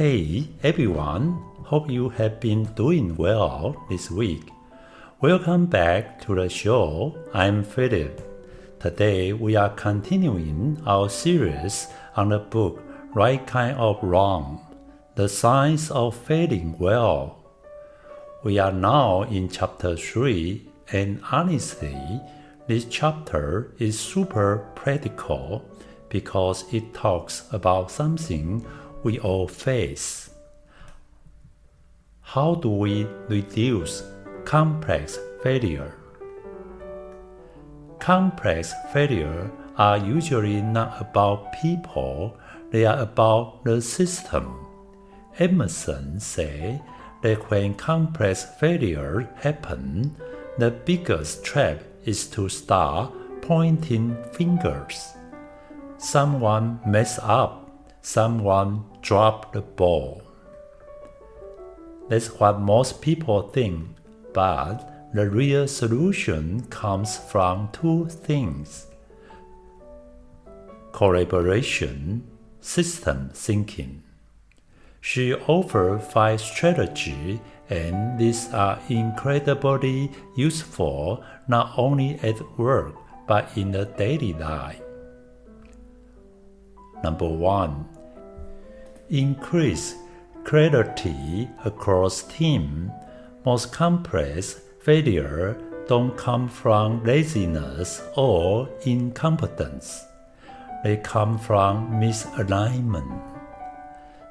Hey everyone, hope you have been doing well this week. Welcome back to the show. I'm Phillip. Today we are continuing our series on the book Right Kind of Wrong, The Science of Failing Well. We are now in chapter 3, and honestly, this chapter is super practical because it talks about something we all face. How do we reduce complex failure? Complex failure are usually not about people, they are about the system. Edmondson said that when complex failure happens, the biggest trap is to start pointing fingers. Someone messed up. Someone dropped the ball. That's what most people think, but the real solution comes from two things: collaboration, system thinking. She offered 5 strategies, and these are incredibly useful not only at work but in the daily life. Number 1. Increase clarity across team. Most complex failure don't come from laziness or incompetence. They come from misalignment.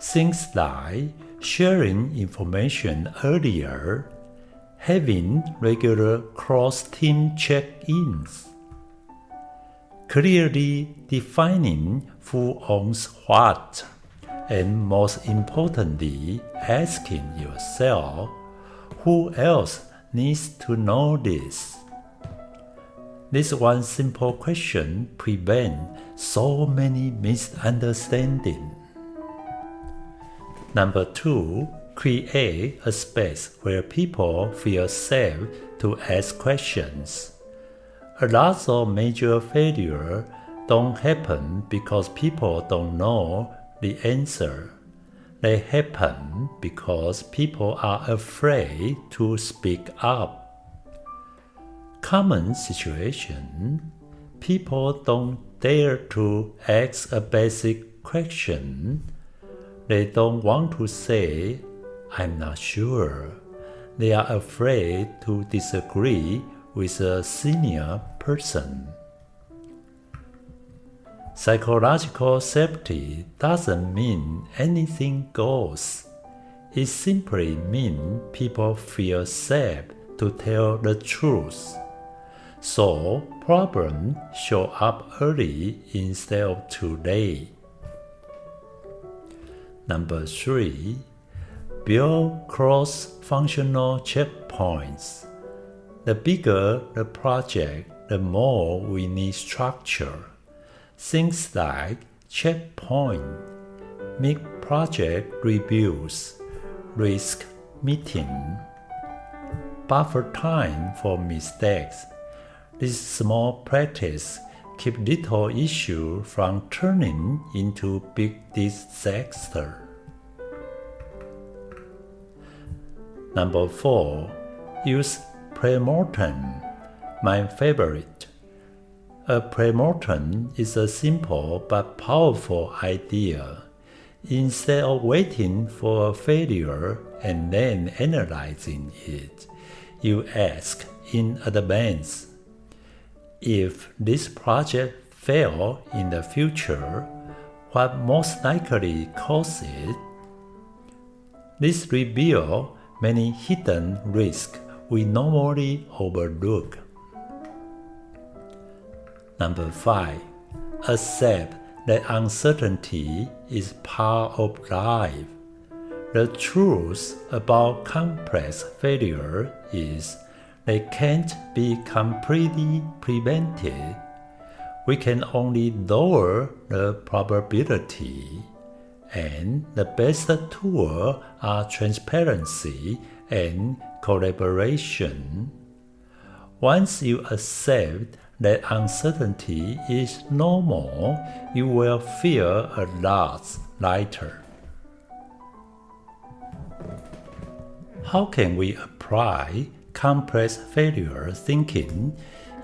Things like sharing information earlier, having regular cross-team check-ins, clearly defining who owns what, and most importantly, asking yourself, who else needs to know this? This one simple question prevents so many misunderstandings. Number 2, create a space where people feel safe to ask questions. A lot of major failures don't happen because people don't know the answer. They happen because people are afraid to speak up. Common situation: people don't dare to ask a basic question. They don't want to say, "I'm not sure." They are afraid to disagree with a senior person. Psychological safety doesn't mean anything goes. It simply means people feel safe to tell the truth. So problems show up early instead of too late. Number 3, build cross-functional checkpoints. The bigger the project, the more we need structure. Things like checkpoint, mid-project reviews, risk meeting, buffer time for mistakes. This small practice keeps little issues from turning into big disaster. Number 4, use premortem, my favorite. A premortem is a simple but powerful idea. Instead of waiting for a failure and then analyzing it, you ask in advance, if this project fails in the future, what most likely caused it? This reveals many hidden risks we normally overlook. Number 5, accept that uncertainty is part of life. The truth about complex failure is they can't be completely prevented. We can only lower the probability, and the best tools are transparency and collaboration. Once you accept that uncertainty is normal, you will feel a lot lighter. How can we apply complex failure thinking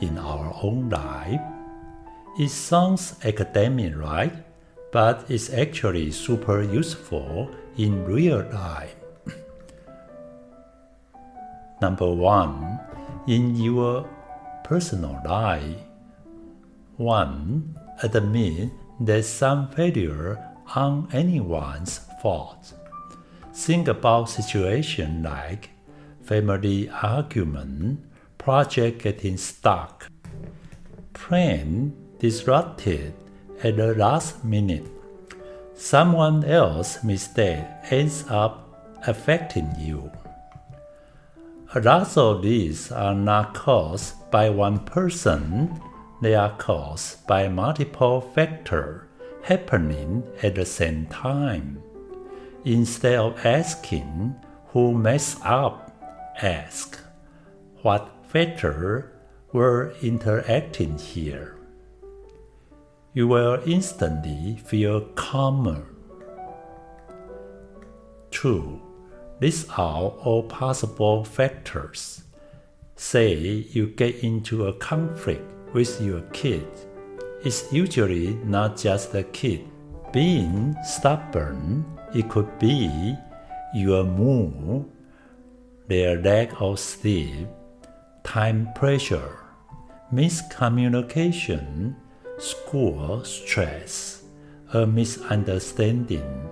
in our own life? It sounds academic, right? But it's actually super useful in real life. Number 1, in your personal life. 1. Admit that some failure aren't anyone's fault. Think about situations like family argument, project getting stuck, plan disrupted at the last minute. Someone else's mistake ends up affecting you. A lot of these are not caused by one person, they are caused by multiple factors happening at the same time. Instead of asking who messed up, ask what factors were interacting here. You will instantly feel calmer. 2. List out all possible factors. Say you get into a conflict with your kid. It's usually not just the kid being stubborn. It could be your mood, their lack of sleep, time pressure, miscommunication, school stress, a misunderstanding.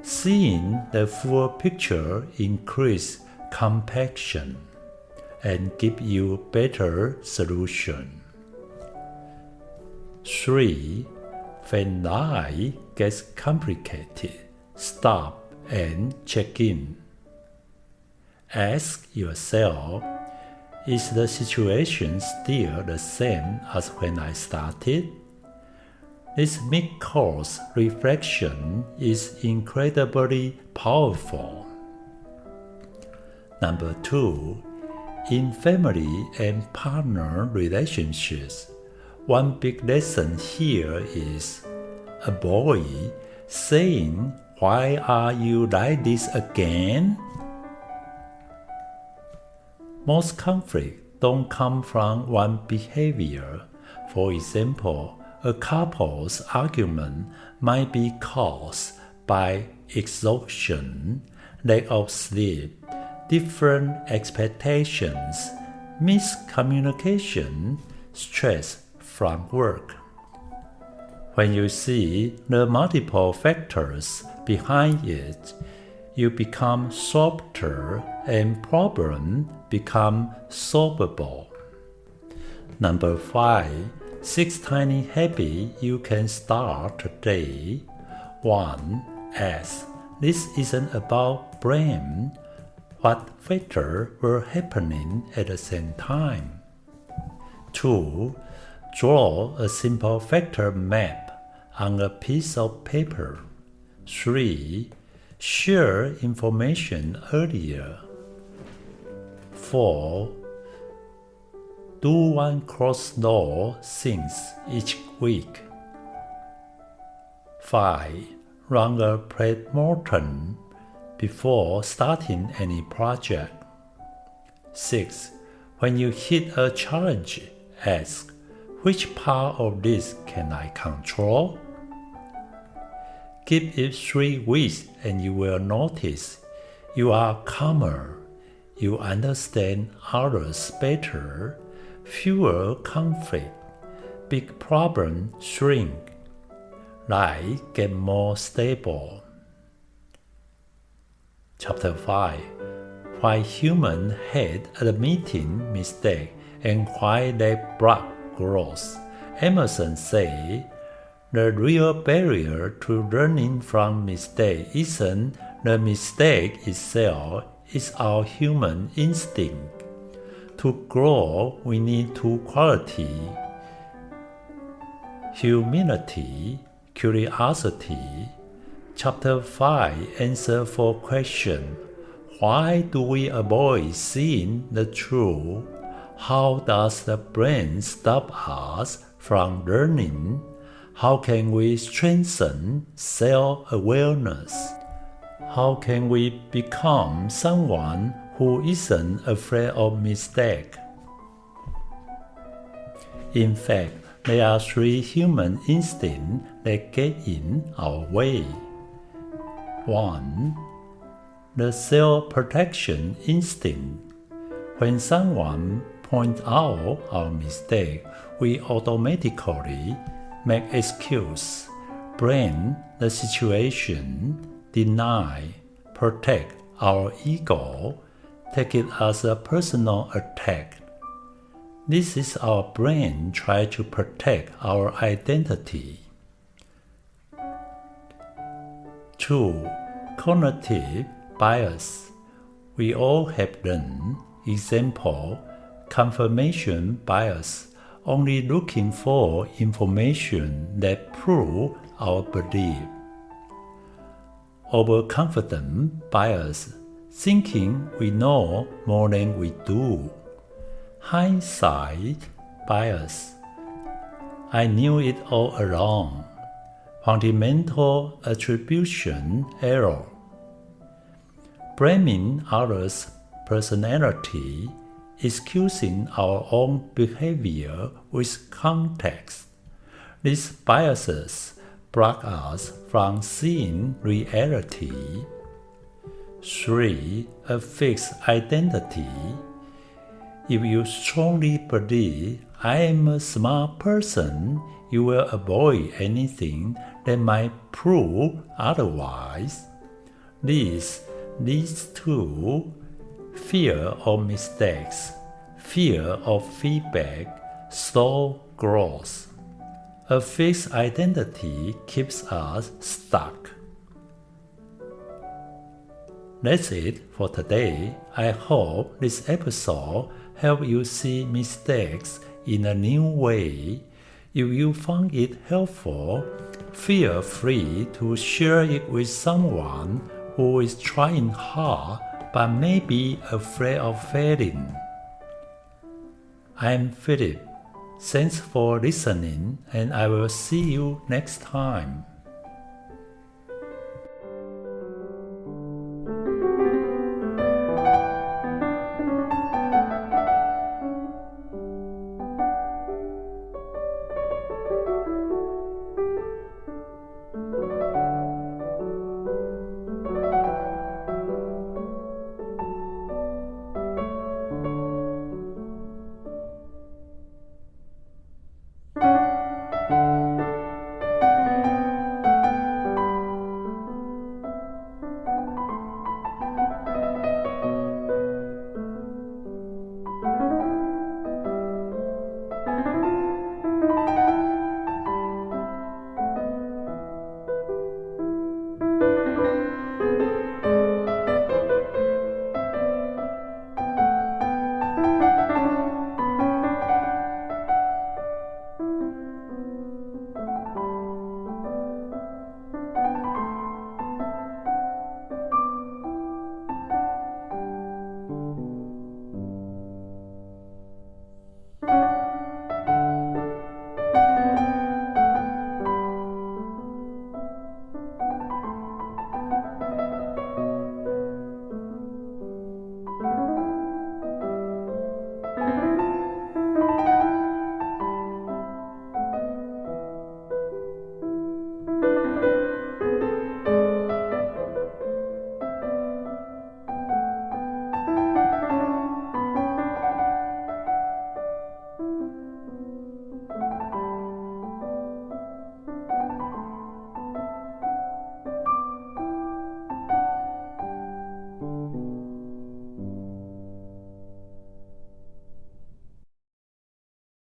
Seeing the full picture increases compassion and gives you better solution. 3. When life gets complicated, stop and check in. Ask yourself, is the situation still the same as when I started? This mid-course reflection is incredibly powerful. Number 2, in family and partner relationships, one big lesson here is avoid saying, "Why are you like this again?" Most conflicts don't come from one behavior. For example, a couple's argument might be caused by exhaustion, lack of sleep, different expectations, miscommunication, stress from work. When you see the multiple factors behind it, you become softer and problems become solvable. Number 5, 6 tiny habits you can start today. 1. Ask, this isn't about blame. What factors were happening at the same time? 2. Draw a simple factor map on a piece of paper. 3. Share information earlier. 4. Do one cross-law things each week. 5. Run a pre-mortem before starting any project. 6. When you hit a challenge, ask, which part of this can I control? Give it 3 weeks and you will notice you are calmer, you understand others better, fewer conflict, big problems shrink, life get more stable. Chapter 5. Why humans hate admitting mistakes and why they block growth. Edmondson said, the real barrier to learning from mistakes isn't the mistake itself, it's our human instinct. To grow, we need 2 qualities: humility, curiosity. Chapter 5 answer 4 questions. Why do we avoid seeing the truth? How does the brain stop us from learning? How can we strengthen self-awareness? How can we become someone who isn't afraid of mistake? In fact, there are 3 human instincts that get in our way. 1. The self-protection instinct. When someone points out our mistake, we automatically make excuses, blame the situation, deny, protect our ego, take it as a personal attack. This is our brain trying to protect our identity. 2. Cognitive bias. We all have them. Example, confirmation bias, only looking for information that prove our belief. Overconfident bias, thinking we know more than we do. Hindsight bias, I knew it all along. Fundamental attribution error. Blaming others' personality, excusing our own behavior with context. These biases block us from seeing reality. 3. A fixed identity. If you strongly believe I am a smart person, you will avoid anything that might prove otherwise. This leads to fear of mistakes, fear of feedback, slow growth. A fixed identity keeps us stuck. That's it for today. I hope this episode helped you see mistakes in a new way. If you found it helpful, feel free to share it with someone who is trying hard but may be afraid of failing. I'm Phillip. Thanks for listening, and I will see you next time.